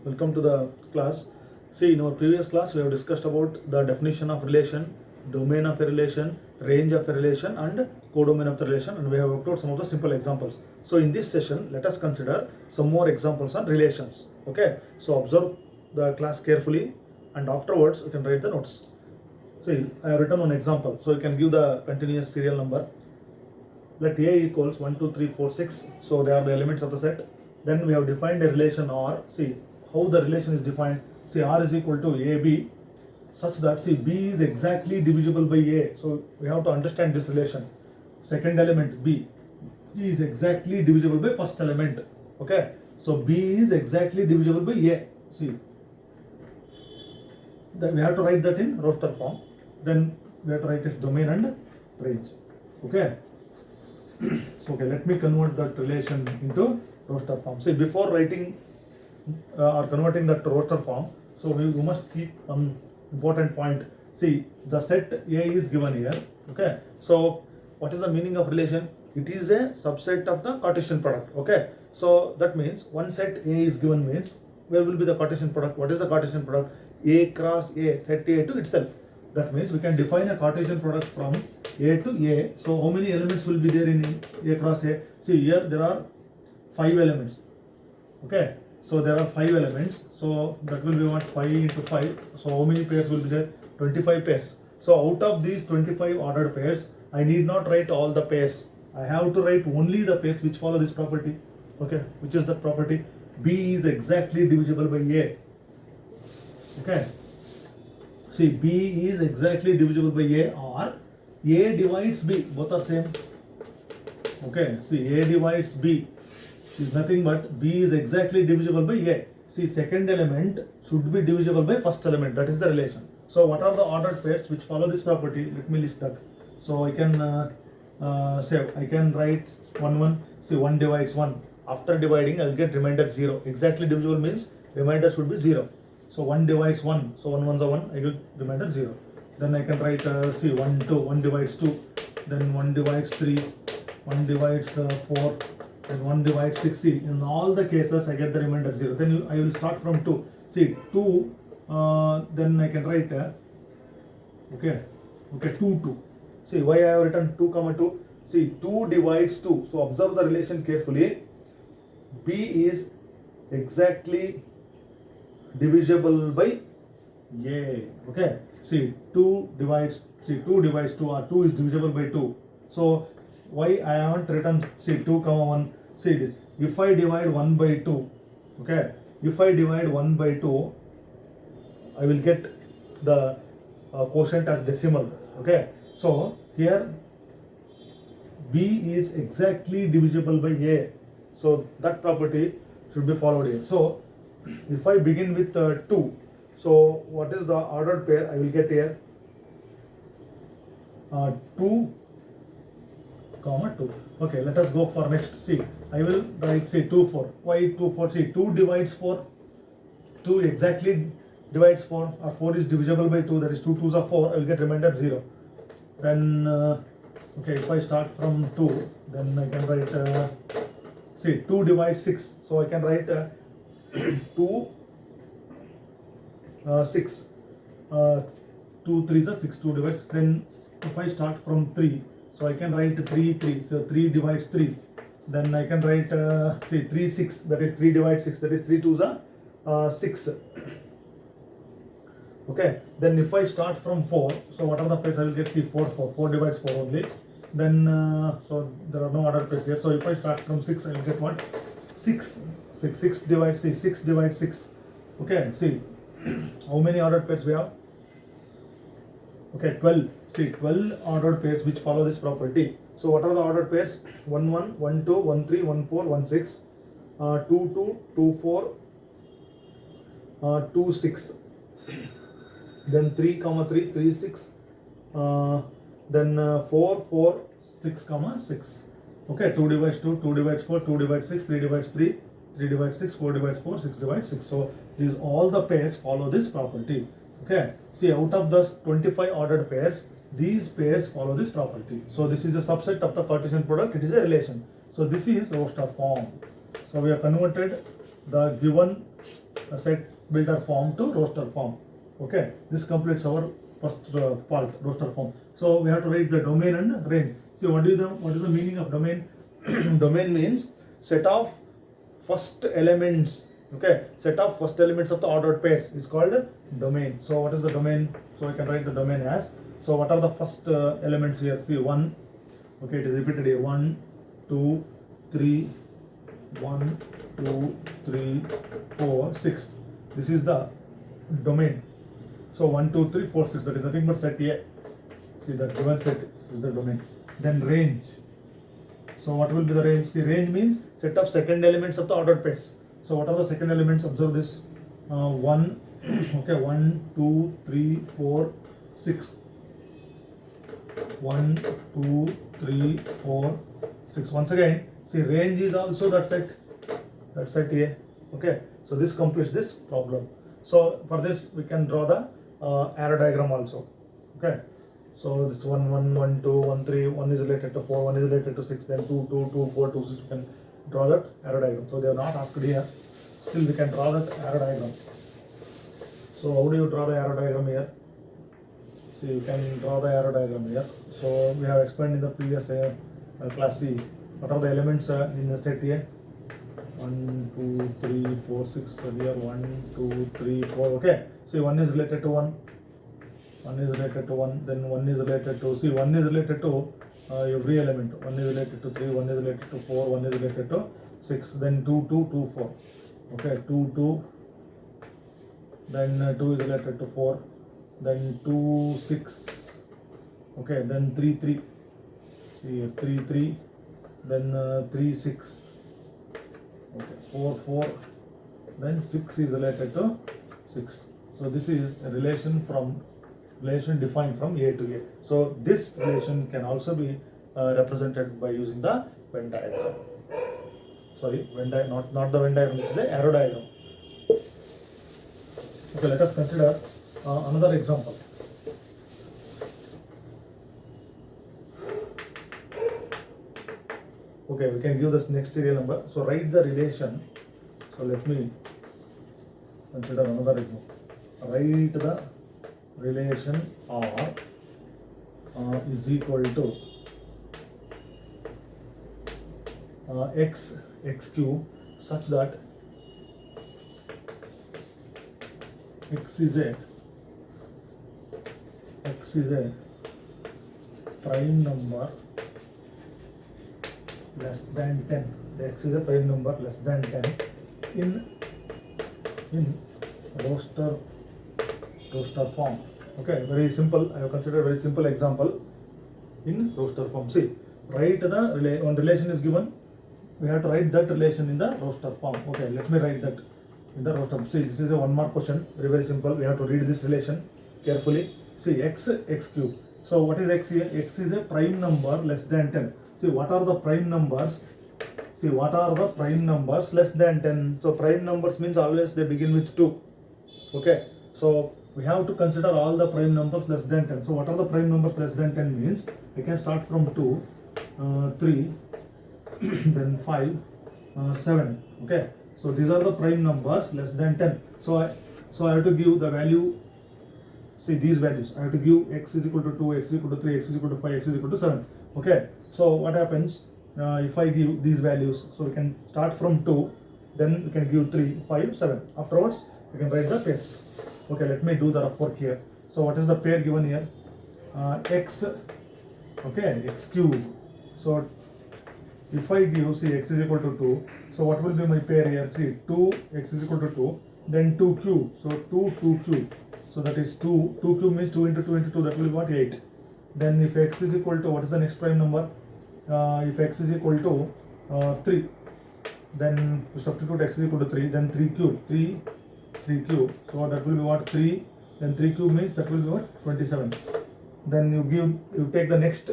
Welcome to the class. See, in our previous class, we have discussed about the definition of relation, domain of a relation, range of a relation, and codomain of the relation, and we have worked out some of the simple examples. So, in this session, let us consider some more examples on relations. Okay, so observe the class carefully, and afterwards, you can write the notes. See, I have written one example, so you can give the continuous serial number. Let A equals 1, 2, 3, 4, 6. So they are the elements of the set. Then we have defined a relation R. See how the relation is defined. See, R is equal to AB such that, see, B is exactly divisible by A. So we have to understand this relation. Second element B is exactly divisible by first element. Okay. So B is exactly divisible by A. See, then we have to write that in roster form. Then we have to write its domain and range. Okay. So, okay, let me convert that relation into roster form. See, before writing or converting that to roster form, so we must keep one important point. See, the set A is given here. Okay. So, what is the meaning of relation? It is a subset of the Cartesian product. Okay. So, that means one set A is given means where will be the Cartesian product? What is the Cartesian product? A cross A, set A to itself. That means we can define a Cartesian product from A to A. So how many elements will be there in A cross A? See, here there are 5 elements. Okay. So there are 5 elements. So that will be what? 5 into 5. So how many pairs will be there? 25 pairs. So out of these 25 ordered pairs, I need not write all the pairs. I have to write only the pairs which follow this property. Okay. Which is the property? B is exactly divisible by A. Okay. See, B is exactly divisible by A, or A divides B, both are same. Okay, see, A divides B is nothing but B is exactly divisible by A. See, second element should be divisible by first element, that is the relation. So, what are the ordered pairs which follow this property? Let me list that. So, I can say, I can write 1, 1, see, 1 divides 1. After dividing, I will get remainder 0. Exactly divisible means remainder should be 0. So 1 divides 1, so 1 ones are 1, I will remainder 0. Then I can write, see, 1, 2, 1 divides 2, then 1 divides 3, 1 divides 4, then 1 divides 6. See, in all the cases, I get the remainder 0. Then I will start from 2. See, 2, then I can write, okay, 2, 2. See, why I have written 2, 2? See, 2 divides 2. So observe the relation carefully. B is exactly divisible by A. Okay. See, 2 divides 2 or 2 is divisible by 2. So why I haven't written, see, 2, 1. See this. If I divide 1 by 2, okay, if I divide 1 by 2, I will get the quotient as decimal. Okay. So here B is exactly divisible by A. So that property should be followed here. So if I begin with 2, so what is the ordered pair I will get here? 2, 2. Okay, let us go for next. See, I will write, say, 2, 4. Why 2, 4? See, 2 divides 4. 2 exactly divides 4. 4 is divisible by 2. That is 2 2s are 4. I will get remainder 0. Then, okay, if I start from 2, then I can write, see, 2 divides 6. So I can write 2, 6. 2 3s are 6. 2 divides. Then if I start from 3, so I can write 3 3. So 3 divides 3. Then I can write, see, 3 6. That is 3 divides 6. That is 3 2s are 6. Okay. Then if I start from 4, so what are the pairs I will get? See, 4 4. 4 divides 4 only. Then so there are no other pairs here. So if I start from 6, I will get what? 6. 6 divides 6. 6 divides 6. Okay. See, how many ordered pairs we have? Okay, 12. See, 12 ordered pairs which follow this property. So what are the ordered pairs? 1 1, 1 2, 1 3, 1 4, 1 6, 2 2, 2 4, 2 6. Then 3 3, 3 6. Then 4 4, 6 6. Okay, 2 divides 2, 2 divides 4, 2 divides 6, 3 divides 3, 3 divides 6, 4 divides 4, 6 divides 6. So these all the pairs follow this property. Okay. See, out of the 25 ordered pairs, these pairs follow this property. So this is a subset of the Cartesian product. It is a relation. So this is roster form. So we have converted the given set builder form to roster form. Okay, this completes our first part, roster form. So we have to write the domain and range. See, what is the meaning of domain? Domain means set of first elements. Okay, set of first elements of the ordered pairs is called domain. So what is the domain? So I can write the domain as, so what are the first elements here? See, 1, okay, it is repeated here, 1 2 3 1 2 3 4 6. This is the domain. So 1 2 3 4 6, that is nothing but set A. See, that given set is the domain. Then range. So what will be the range? The range means set of second elements of the ordered pairs. So what are the second elements? Observe this. 1, okay, 1 2 3 4 6. 1 2 3 4 6. Once again, see, range is also that set A. Okay, so this completes this problem. So for this we can draw the arrow diagram also. Okay, so this 1 1 1 2 1 3, 1 is related to 4, 1 is related to 6, then 2 2 2 4 2 6. We can draw that arrow diagram. So they are not asked here, still we can draw that arrow diagram. So how do you draw the arrow diagram here? See, you can draw the arrow diagram here. So we have explained in the previous class. See, what are the elements in the set here? 1 2 3 4 6. So here 1 2 3 4. Okay, see, 1 is related to 1, 1 is related to 1, then 1 is related to, see, 1 is related to every element. 1 is related to 3, 1 is related to 4, 1 is related to 6, then 2 2 2 4. Okay, 2 2, then 2 is related to 4, then 2 6. Okay, then 3 3. See, 3 3, then 3 6. Okay, 4 4, then 6 is related to 6. So this is a relation defined from A to A. So this relation can also be represented by using the Venn diagram. Sorry, not the Venn diagram. This is the arrow diagram. Okay, let us consider another example. Okay, we can give this next serial number. So write the relation. So let me consider another example. Write the relation R is equal to x cube such that x is a prime number less than 10. The x is a prime number less than 10 in roster form. Okay, very simple. I have considered a very simple example in roster form. See, write the one relation is given. We have to write that relation in the roster form. Okay, let me write that in the roster. See, this is a 1 mark question. Very simple. We have to read this relation carefully. See, x cube. So what is x here? X is a prime number less than 10. See, what are the prime numbers? See, what are the prime numbers less than 10? So prime numbers means always they begin with 2. Okay, so we have to consider all the prime numbers less than 10. So what are the prime numbers less than 10 means? We can start from 2, 3, then 5, 7. Okay, so these are the prime numbers less than 10. So I have to give the value. See, these values. I have to give x is equal to 2, x is equal to 3, x is equal to 5, x is equal to 7. Okay, so what happens if I give these values? So we can start from 2, then we can give 3, 5, 7. Afterwards, we can write the pairs. Okay, let me do the rough work here. So what is the pair given here? X, okay, x cube. So if I give, see, x is equal to 2, so what will be my pair here? See, 2, x is equal to 2, then 2 cube. So 2 cube. So that is 2 cube means 2 into 2 into 2, that will be what? 8. Then if x is equal to, what is the next prime number? If x is equal to 3, then we substitute x is equal to 3, then 3 cube, 3 cube. So that will be what? 3, then 3 cube means that will be what? 27. Then you take the next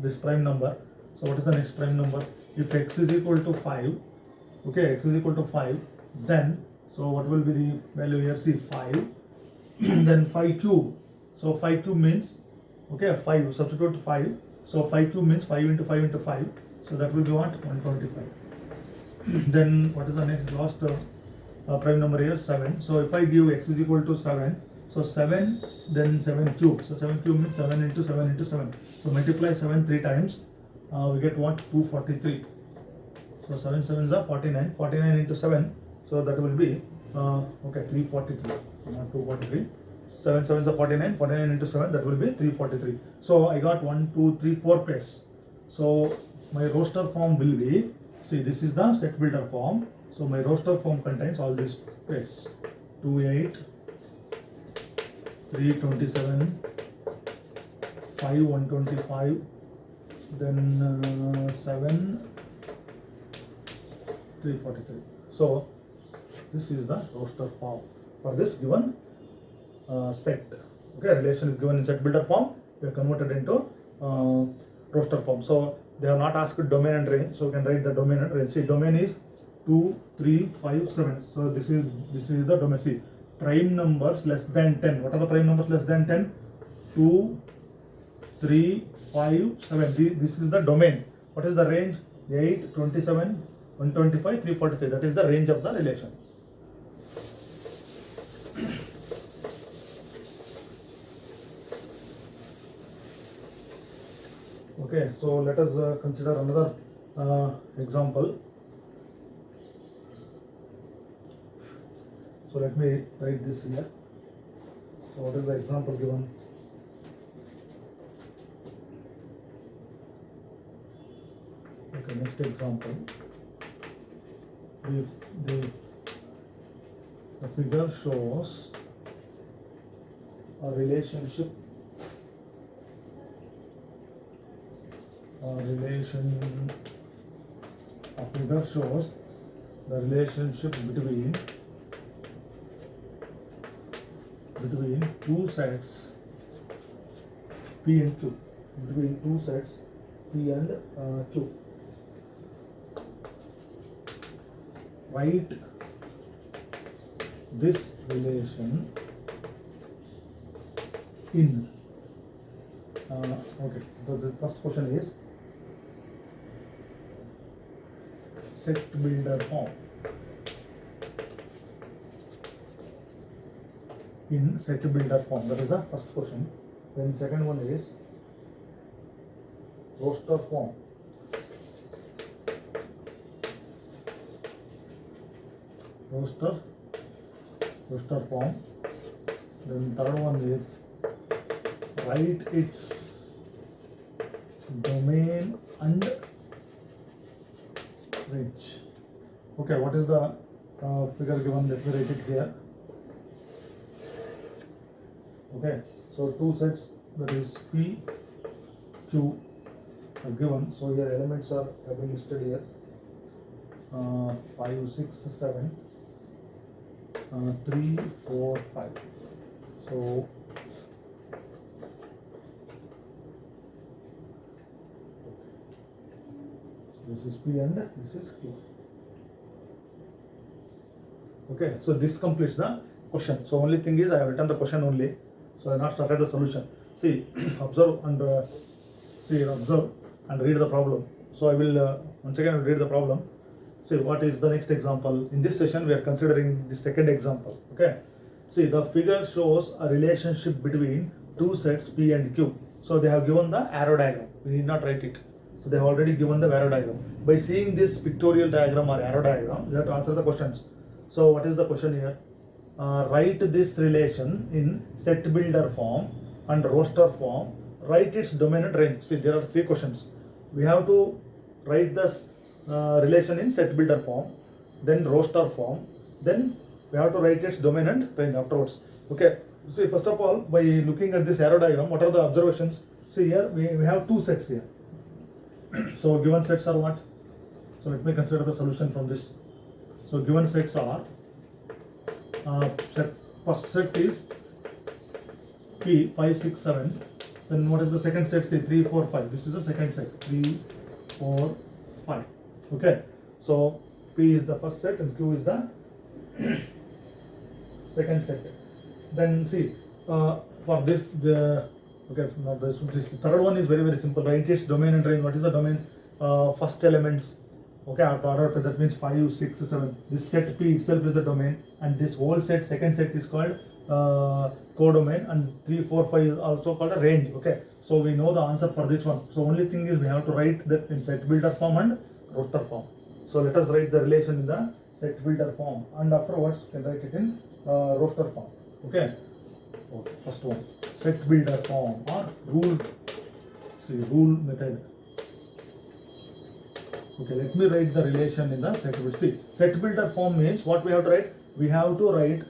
this prime number. So what is the next prime number? If x is equal to 5, okay, x is equal to 5, then so what will be the value here? See, 5, then 5 cube. So 5 cube means, okay, 5, substitute 5. So 5 cube means 5 into 5 into 5. So that will be what? 125. Then what is the next last prime number here? 7. So if I give x is equal to 7, so 7 then 7 cube. So 7 cube means 7 into 7 into 7. So multiply 7 3 times. We get what? 243. So 7 7s are 49. 49 into 7. So that will be okay, 343. Not 243. 7 7s are 49. 49 into 7, that will be 343. So I got 1 2 3 4 pairs. So my roster form will be, see, this is the set builder form. So my roster form contains all these pairs: 28, 327, 5 125, then 7 343. So this is the roster form for this given set. Okay, relation is given in set builder form. We have converted into roster form. So they have not asked domain and range, so we can write the domain and range. See, domain is 2 3 5 7. So this is the domain. See, prime numbers less than 10. What are the prime numbers less than 10? 2 3 5 7. This is the domain. What is the range? 8 27 125 343. That is the range of the relation. Okay, so let us consider another example. So let me write this here. So what is the example given? Okay, next example. The figure shows a relationship. A figure shows the relationship between two sets P and Q. Between two sets P and Q. Write this relation in. Okay, so the first question is set builder form. In set builder form, that is the first question. Then second one is roster form. Roster form. Then third one is write its domain and range. Okay, what is the figure given? Let me write it here. Okay, so two sets, that is P, Q, are given. So here elements have been listed here. 5 6 7 3 4 5. So this is P and this is Q. Okay, so this completes the question. So only thing is I have written the question only. So I have not started the solution. See, observe and read the problem. So I will once again read the problem. See, what is the next example? In this session we are considering the second example. Okay. See, the figure shows a relationship between two sets P and Q. So they have given the arrow diagram. We need not write it. So they have already given the arrow diagram. By seeing this pictorial diagram or arrow diagram, you have to answer the questions. So what is the question here? Write this relation in set builder form and roster form. Write its domain and range. See, there are three questions. We have to write this relation in set builder form, then roster form, then we have to write its domain and range afterwards. Okay. See, first of all, by looking at this arrow diagram, what are the observations? See, here we have two sets here. So given sets are what? So let me consider the solution from this. So given sets are first set is P 5 6 7. Then what is the second set? Say 3 4 5. This is the second set. 3 4 5. Okay. So P is the first set and Q is the second set. Then see for this okay, now this third one is very simple. Write its domain and range. What is the domain? First elements Okay, of order pair, that means 5, 6, 7. This set P itself is the domain, and this whole set, second set is called codomain, and 3, 4, 5 is also called a range. Okay, so we know the answer for this one. So only thing is we have to write that in set builder form and roster form. So let us write the relation in the set builder form, and afterwards we can write it in roster form. Okay, so first one, set builder form or rule. See, rule method. Okay, let me write the relation in the set builder. See, set builder form means what we have to write? We have to write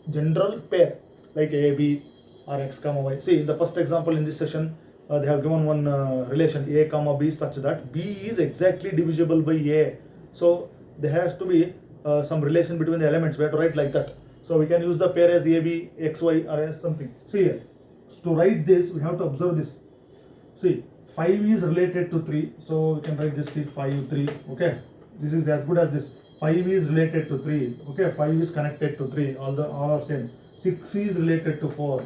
general pair like A, B or X comma Y. See, in the first example in this session, they have given one relation A comma B such that B is exactly divisible by A. So there has to be some relation between the elements. We have to write like that. So we can use the pair as A, B, X, Y or as something. See here, to write this, we have to observe this. See, 5 is related to 3, so we can write this, see, 5, 3, okay. This is as good as this. 5 is related to 3, okay. 5 is connected to 3, all are same. 6 is related to 4,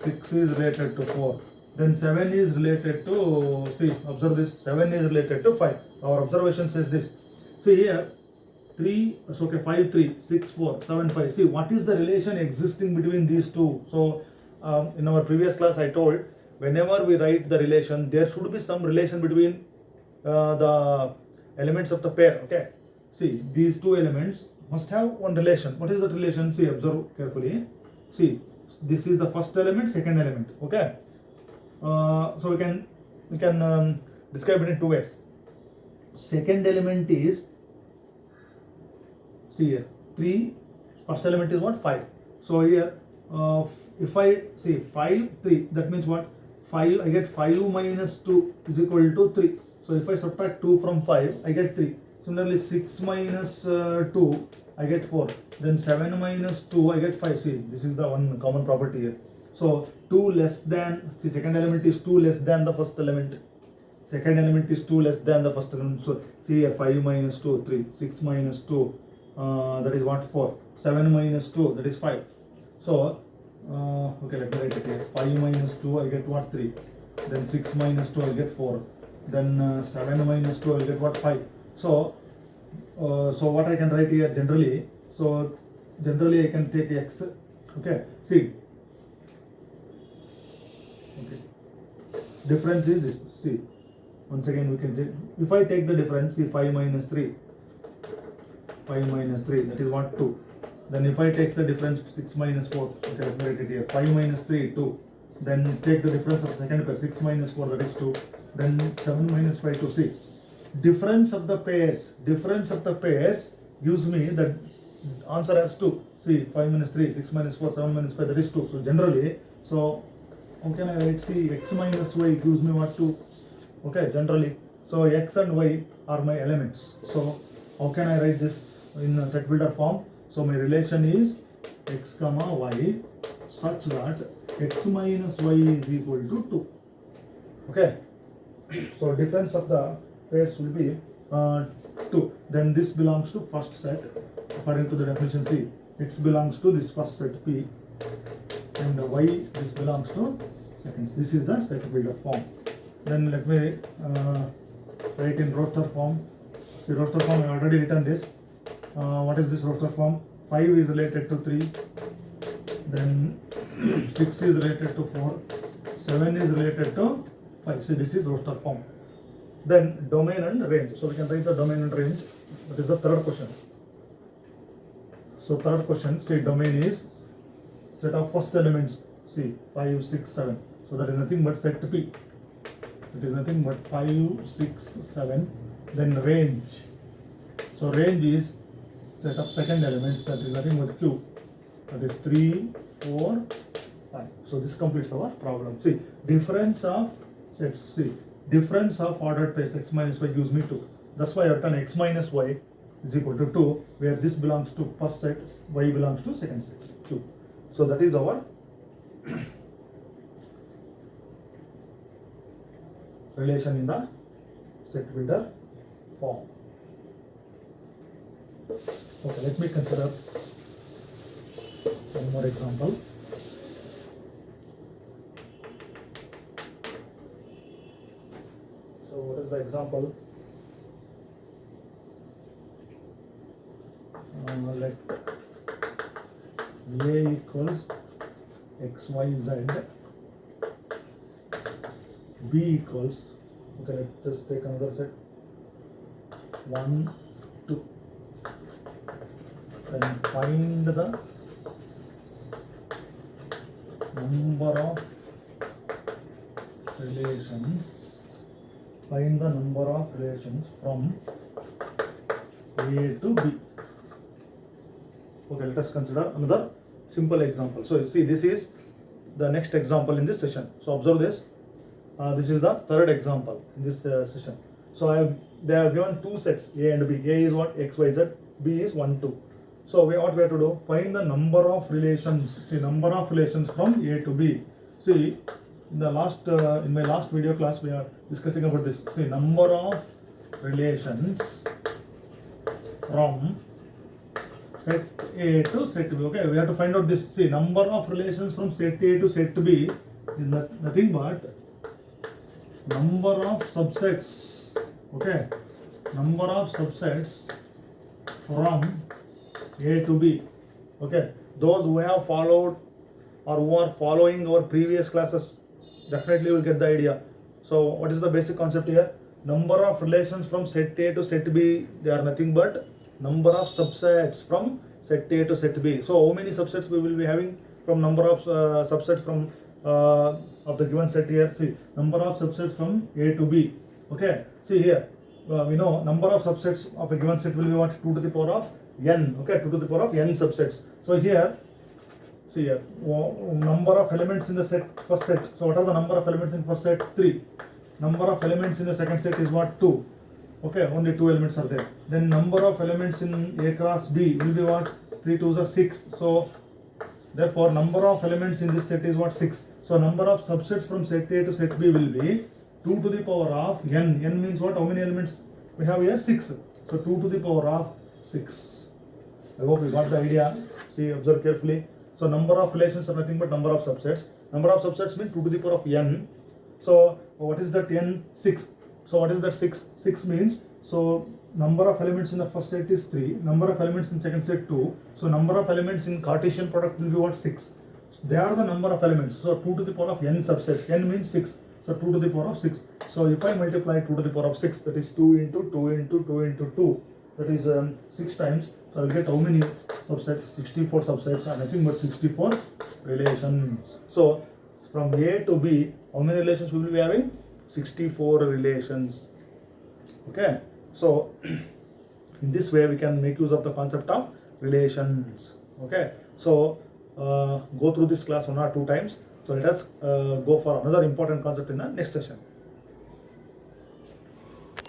6 is related to 4. Then 7 is related to, see, observe this, 7 is related to 5. Our observation says this. See here, 3, so okay, 5, 3, 6, 4, 7, 5. See, what is the relation existing between these two? So, in our previous class I told, whenever we write the relation, there should be some relation between the elements of the pair. Okay, see, these two elements must have one relation. What is that relation? See, observe carefully. See, this is the first element, second element. Okay, so we can describe it in two ways. Second element is, see here, 3. First element is what? 5. So here, if I see 5, 3, that means what? 5, I get 5 minus 2 is equal to 3. So if I subtract 2 from 5, I get 3. Similarly, 6 minus 2, I get 4. Then 7 minus 2, I get 5. See, this is the one common property here. So 2 less than, see, second element is 2 less than the first element. Second element is 2 less than the first element. So see here, 5 minus 2, 3. 6 minus 2, that is what? 4. 7 minus 2, that is 5. So, okay, let me write it here. 5 minus 2, I get what? 3. Then 6 minus 2, I get 4. Then 7 minus 2, I get what? 5. So, so what I can write here generally? So, generally I can take x. Okay, see. Okay. Difference is this. See, once again we can check. If I take the difference, see, 5 minus 3. 5 minus 3, that is what? 2. Then if I take the difference, 6 minus 4, okay, let me write it here. 5 minus 3, 2. Then take the difference of second pair, 6 minus 4, that is 2. Then 7 minus 5, 2. See, difference of the pairs gives me the answer as 2. See, 5 minus 3, 6 minus 4, 7 minus 5, that is 2. So generally, so how can I write? See, x minus y gives me what? 2. Okay, generally. So x and y are my elements. So how can I write this in a set builder form? So my relation is x comma y such that x minus y is equal to 2. Okay. So difference of the pairs will be 2. Then this belongs to first set according to the definition. See, x belongs to this first set P, and y this belongs to second. This is the set builder form. Then let me write in roster form. See, roster form, I have already written this. What is this roster form? 5 is related to 3. Then 6 is related to 4. 7 is related to 5. See, this is roster form. Then domain and range. So we can write the domain and range. That is the third question. So third question, see, domain is set of first elements. See, 5, 6, 7. So that is nothing but set P. It is nothing but 5, 6, 7. Then range. So range is set of second elements, that is nothing but Q. That is 3, 4, 5. So this completes our problem. See, difference of sets. See, difference of ordered pairs x minus y gives me 2. That's why I have written x minus y is equal to 2, where this belongs to first set, y belongs to second set, Q. So that is our relation in the set builder form. Okay, let me consider one more example. So what is the example? let A equals XYZ, B equals, okay, let us take another set, 1, 2, then find the number of relations, find the number of relations from A to B. Okay, let us consider another simple example. So you see, this is the next example in this session. So observe this. This is the third example in this session. So they have given two sets, A and B. A is what? X, Y, Z. B is 1, 2. So what we have to do? Find the number of relations. See, number of relations from A to B. See, in the last in my last video class we are discussing about this. See, number of relations from set A to set B. Okay, we have to find out this. See, number of relations from set A to set B is nothing but number of subsets. Okay, number of subsets from A to B. Okay, those who have followed or who are following our previous classes definitely will get the idea. So what is the basic concept here? Number of relations from set A to set B, they are nothing but number of subsets from set A to set B. So how many subsets we will be having from number of subsets from of the given set here? See, number of subsets from A to B. Okay, see here, we know number of subsets of a given set will be what? 2 to the power of n. Okay, 2 to the power of n subsets. So here, see here, number of elements in the set, first set. So what are the number of elements in first set? 3. Number of elements in the second set is what? 2. Okay, only 2 elements are there. Then number of elements in A cross B will be what? 3 2s are 6. So therefore number of elements in this set is what? 6. So number of subsets from set A to set B will be 2 to the power of n. N means what? How many elements we have here? 6. So 2 to the power of 6. I hope you got the idea. See, observe carefully. So number of relations are nothing but number of subsets. Number of subsets means 2 to the power of n. So what is that n? 6. So what is that 6? 6 means, so number of elements in the first set is 3. Number of elements in second set 2. So number of elements in Cartesian product will be what? 6. So they are the number of elements. So 2 to the power of n subsets. N means 6. So 2 to the power of 6. So if I multiply 2 to the power of 6, that is 2 into 2 into 2 into 2. That is 6 times. So I will get how many subsets? 64 subsets are nothing but 64 relations. So from A to B, how many relations we will be having? 64 relations. Okay. So in this way we can make use of the concept of relations. Okay. So go through this class 1 or 2 times. So let us go for another important concept in the next session.